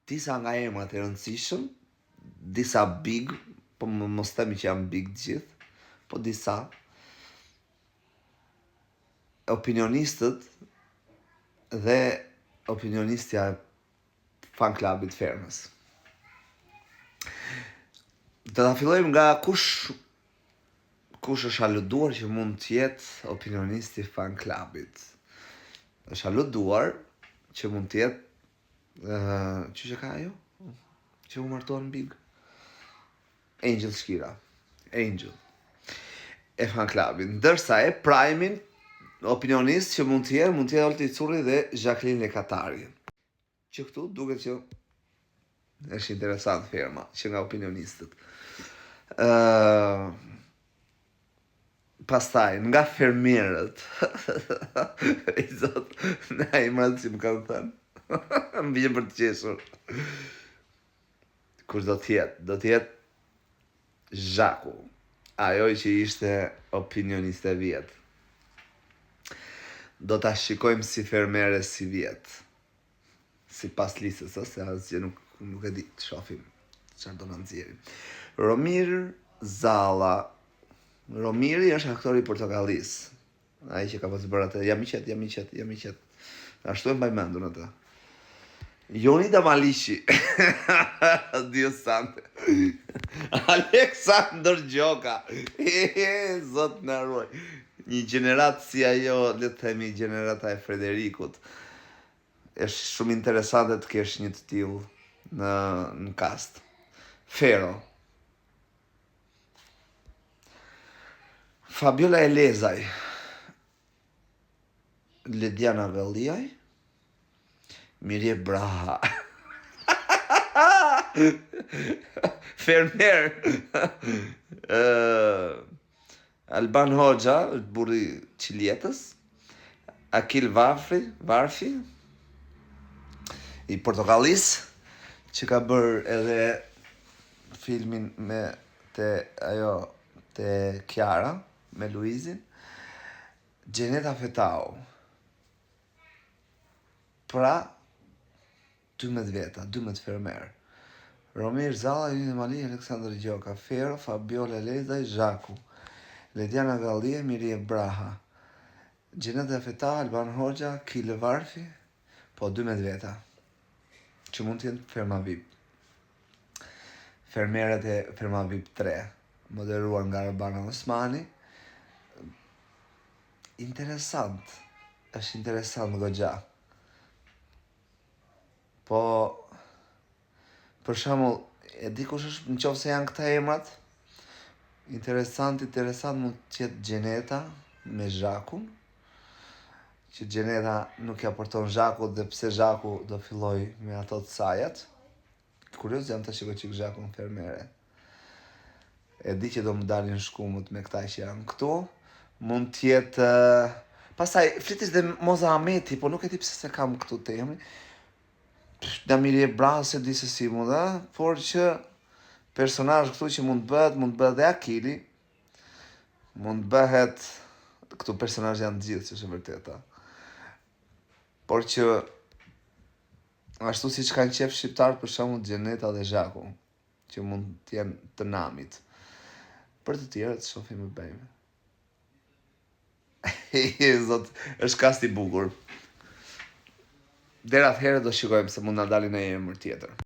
disa nga emrat e rëndësishëm, disa big, po mos themi që janë big të gjithë, po disa opinionistët dhe opinionistja fan klubit Fermës. Do ta fillojmë nga kush është aluduar që mund të jetë opinionisti fan klubit. Është aluduar që mund të jetë që ka ajo? Që u martuan big? Angel Shkira. Angel. E fan klubit. Ndërsa e primin opinionist që mund të jetë Olti Curri dhe Jacqueline Lekatari. Që këtu duket që është interesant Ferma, që nga opinionistët. Pastaj, nga fermierët, i zot, na emrat që më kanë thënë, më vjen për të qeshur. Kush do t'jetë Zhaku, ajo që ishte opinioniste vjetë. Do t'a shikojmë si fermere si vjetë, si pas listës, se asgjë nuk e di, të shofim çfarë do na nxjerrim. Romir Zalla. Romiri është aktori i Portokallis. Ai që ka pas bërë atë, jam i qet. Ashtu e mbaj mendun atë. Jonida Malishi. Dio sante. Aleksandr Gjoka. Zot na ruaj. Një gjenerat si ajo, le të themi gjenerata e Frederikut. Është shumë interesante të kesh një të tillë në kast. Fero. Fabiola Elezaj. Lediana Velliaj. Mirje Braha. Fermer. Alban Hoxha, burri Qiljetës. Akil Varfi. I Portokallis, që ka bërë edhe filmin te Kiara, me Luizin. Gjeneta Fetau. Pra, 12 veta, 12 fermer. Romir Zalla, Jonida Malishi, Aleksandr Gjoka, Fero, Fabiola Elezaj, Zhaku. Lediana Velliaj, Mirje Braha. Gjeneta Fetau, Alban Hoxha, Kile Varfi, po 12 veta. Që mund të jenë Ferma VIP. Fermeret e Ferma VIP 3, moderuar nga Arbana Osmani. Është interesant goxha. Po, për shembull, e di kush është, nëse janë këta emrat, interesant mund të jetë Gjeneta me Zhakun. Që Gjeneta nuk ja porton Zhakut dhe pse Zhaku do filloj me ato të sajat. Kurioz jam të shikoj çik Zhakun fermere. E di që do më dalin shkumët me këta që janë këtu. Mund të jetë... Pastaj, flitis dhe Moza Ahmeti, po nuk e di pse se kam këtu temën. Mirje Braha se di se si mund, por që personazh këtu që mund bëhet dhe Akili. Mund bëhet... Këtu personazh janë të gjithë, që është e vërteta. Por që ashtu si që kanë qef shqiptar, për shembull Gjeneta dhe Zhaku, që mund të jenë të namit. Për të tjerët, shohim më bëjmë. Zot, është kast i bukur. Deri atëherë do shikojmë se mund na dalin një emër tjetër.